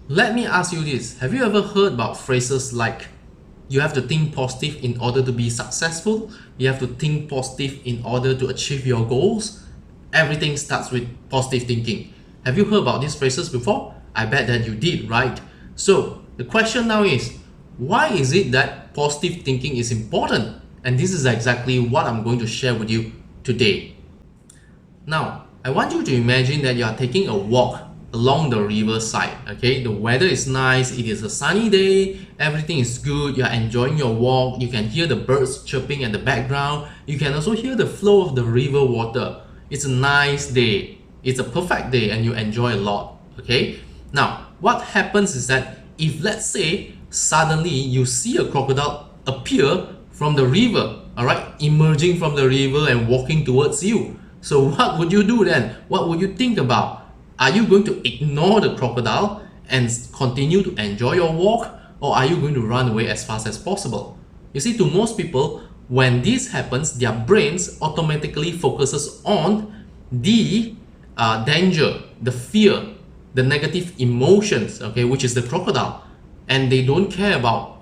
Let me ask you this. Have you ever heard about phrases like you have to think positive in order to be successful? You have to think positive in order to achieve your goals? Everything starts with positive thinking. Have you heard about these phrases before? I bet that you did, right? So the question now is, why is it that positive thinking is important? And this is exactly what I'm going to share with you today. Now, I want you to imagine that you are taking a walk along the riverside. Okay, the weather is nice, it is a sunny day, everything is good, you are enjoying your walk, you can hear the birds chirping in the background, you can also hear the flow of the river water. It's a nice day, it's a perfect day, and you enjoy a lot. Okay, now what happens is that if, let's say, suddenly you see a crocodile appear from the river, all right, emerging from the river and walking towards you. So what would you do then? What would you think about? Are you going to ignore the crocodile and continue to enjoy your walk, or are you going to run away as fast as possible? You see, to most people, when this happens, their brains automatically focuses on the danger, the fear, the negative emotions, okay, which is the crocodile, and they don't care about,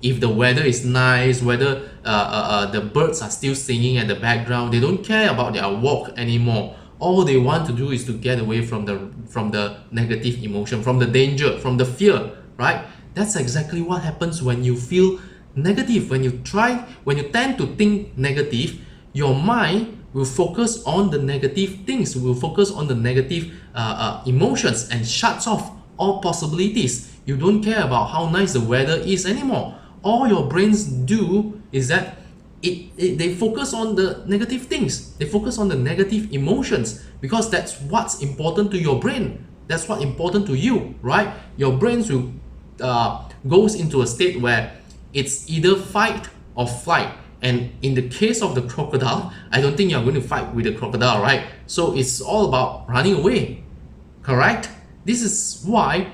if the weather is nice, whether the birds are still singing at the background. They don't care about their walk anymore. All they want to do is to get away from the negative emotion, from the danger, from the fear, right? That's exactly what happens when you feel negative. When you tend to think negative, your mind will focus on the negative things, will focus on the negative emotions, and shuts off all possibilities. You don't care about how nice the weather is anymore. All your brains do is that they focus on the negative things. They focus on the negative emotions, because that's what's important to your brain. That's what's important to you, right? Your brains will goes into a state where it's either fight or flight. And in the case of the crocodile, I don't think you're going to fight with the crocodile, right? So it's all about running away, correct? This is why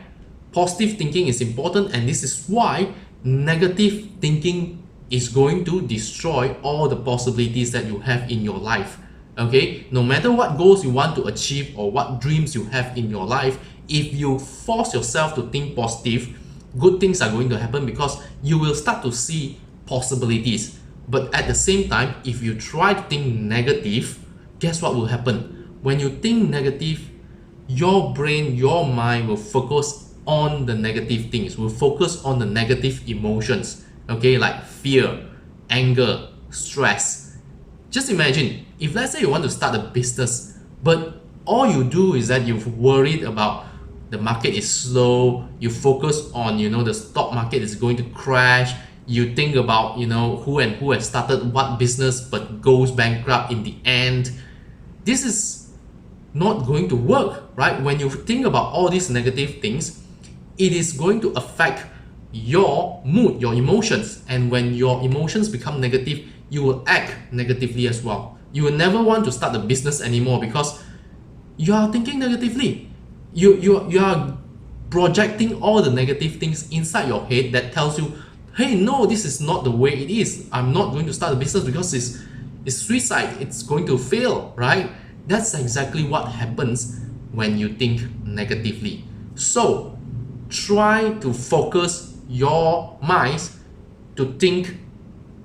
positive thinking is important, and this is why negative thinking is going to destroy all the possibilities that you have in your life. Okay, no matter what goals you want to achieve or what dreams you have in your life, if you force yourself to think positive, good things are going to happen, because you will start to see possibilities. But at the same time, if you try to think negative, guess what will happen? When you think negative, your brain, your mind will focus on the negative things, will focus on the negative emotions, okay, like fear, anger, stress. Just imagine, if let's say you want to start a business, but all you do is that you've worried about the market is slow, you focus on, the stock market is going to crash, you think about, who has started what business but goes bankrupt in the end. This is not going to work, right? When you think about all these negative things, it is going to affect your mood, your emotions. And when your emotions become negative, you will act negatively as well. You will never want to start a business anymore, because you are thinking negatively. You are projecting all the negative things inside your head that tells you, hey, no, this is not the way it is. I'm not going to start a business because it's suicide. It's going to fail, right? That's exactly what happens when you think negatively. So try to focus your minds to think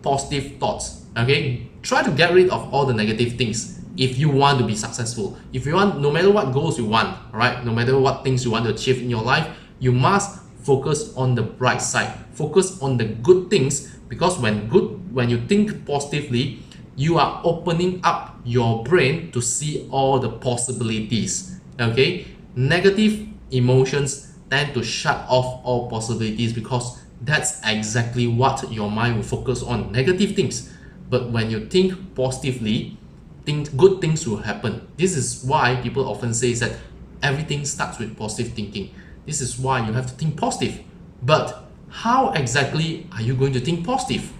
positive thoughts. Okay, try to get rid of all the negative things if you want to be successful. If you want, no matter what goals you want, right, no matter what things you want to achieve in your life, you must focus on the bright side, focus on the good things, because when you think positively, you are opening up your brain to see all the possibilities. Okay, negative emotions tend to shut off all possibilities, because that's exactly what your mind will focus on, negative things. But when you think positively, good things will happen. This is why people often say that everything starts with positive thinking. This is why you have to think positive. But how exactly are you going to think positive?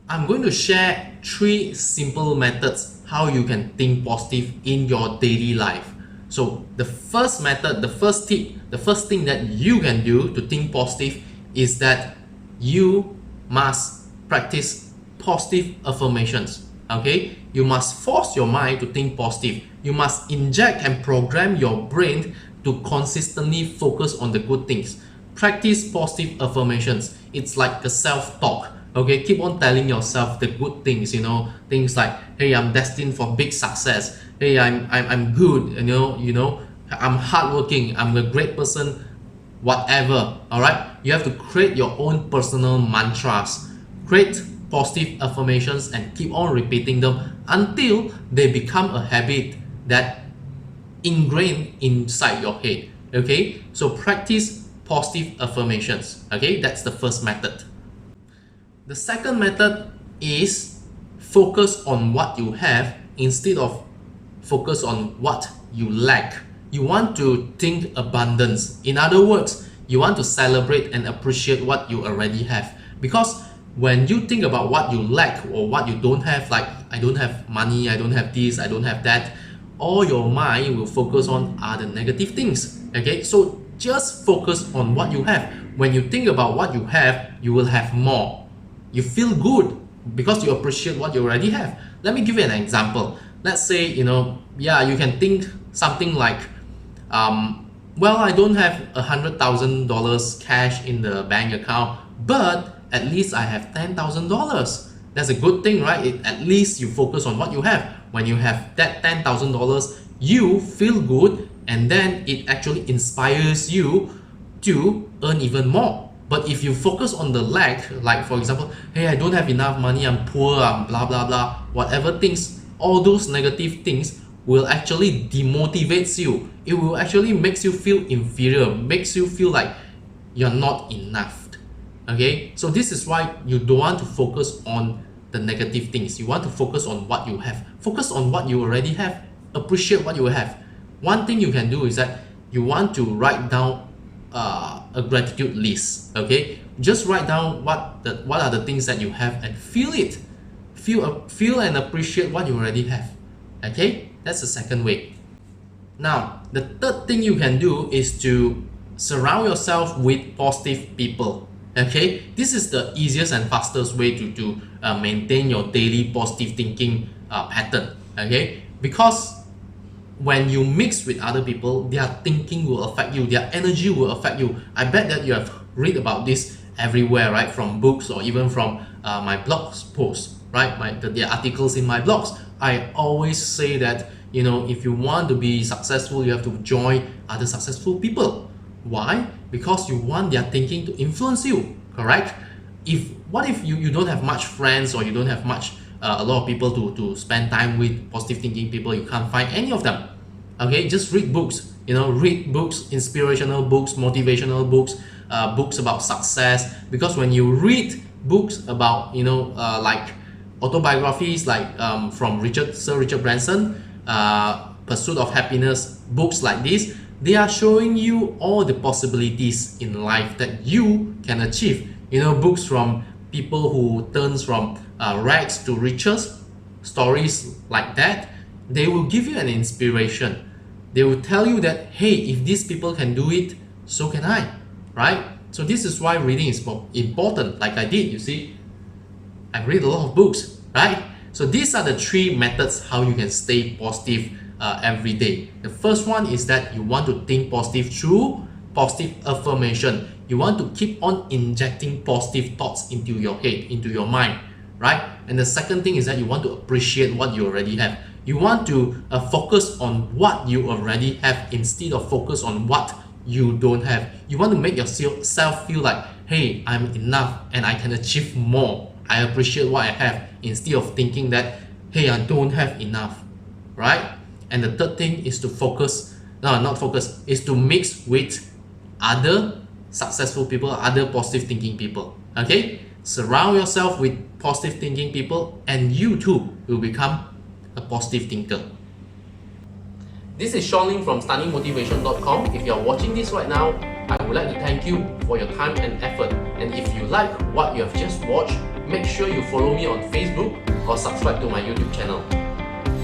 I'm going to share 3 simple methods how you can think positive in your daily life. So the first method, the first tip, the first thing that you can do to think positive is that you must practice positive affirmations. Okay, you must force your mind to think positive. You must inject and program your brain to consistently focus on the good things. Practice positive affirmations. It's like a self-talk. Okay, keep on telling yourself the good things, things like, hey, I'm destined for big success. Hey, I'm good, I'm hardworking, I'm a great person, whatever. All right, you have to create your own personal mantras. Create positive affirmations and keep on repeating them until they become a habit that ingrained inside your head. Okay, so practice positive affirmations. Okay, that's the first method. The second method is focus on what you have instead of focus on what you lack. You want to think abundance. In other words, you want to celebrate and appreciate what you already have. Because when you think about what you lack or what you don't have, like I don't have money, I don't have this, I don't have that, all your mind will focus on are the negative things. Okay, so just focus on what you have. When you think about what you have, you will have more. You feel good because you appreciate what you already have. Let me give you an example. Let's say, you can think something like, well, I don't have $100,000 cash in the bank account, but at least I have $10,000. That's a good thing, right? At least you focus on what you have. When you have that $10,000, you feel good, and then it actually inspires you to earn even more. But if you focus on the lack, like for example, hey, I don't have enough money, I'm poor, I'm blah blah blah, whatever things, all those negative things will actually demotivates you. It will actually makes you feel inferior, makes you feel like you're not enough. Okay, so this is why you don't want to focus on the negative things. You want to focus on what you have. Focus on what you already have. Appreciate what you have. One thing you can do is that you want to write down a gratitude list. Okay, just write down what are the things that you have and feel it. Feel and appreciate what you already have. Okay, that's the second way. Now, the third thing you can do is to surround yourself with positive people. Okay, this is the easiest and fastest way to maintain your daily positive thinking pattern. Okay, because when you mix with other people, their thinking will affect you, their energy will affect you. I bet that you have read about this everywhere, right? From books or even from my blog posts, right? The articles in my blogs. I always say that, if you want to be successful, you have to join other successful people. Why? Because you want their thinking to influence you, correct? What if you don't have much friends, or you don't have much a lot of people to spend time with, positive thinking people, you can't find any of them. Okay, just read books. Read books, inspirational books, motivational books, books about success. Because when you read books about like autobiographies, like from Sir Richard Branson, Pursuit of Happiness, books like this, they are showing you all the possibilities in life that you can achieve. Books from people who turns from rags to riches, stories like that, they will give you an inspiration. They will tell you that, hey, if these people can do it, so can I, right? So this is why reading is important. Like I did, you see, I read a lot of books, right? So these are the three methods how you can stay positive every day. The first one is that you want to think positive through positive affirmation. You want to keep on injecting positive thoughts into your head, into your mind, right? And the second thing is that you want to appreciate what you already have. You want to focus on what you already have instead of focus on what you don't have. You want to make yourself feel like, hey, I'm enough and I can achieve more. I appreciate what I have instead of thinking that, hey, I don't have enough, right? And the third thing is to is to mix with other successful people, other positive thinking people. Okay, surround yourself with positive thinking people, and you too will become a positive thinker. This is Sean Lim from studymotivation.com. If you are watching this right now, I would like to thank you for your time and effort. And if you like what you have just watched, make sure you follow me on Facebook or subscribe to my YouTube channel.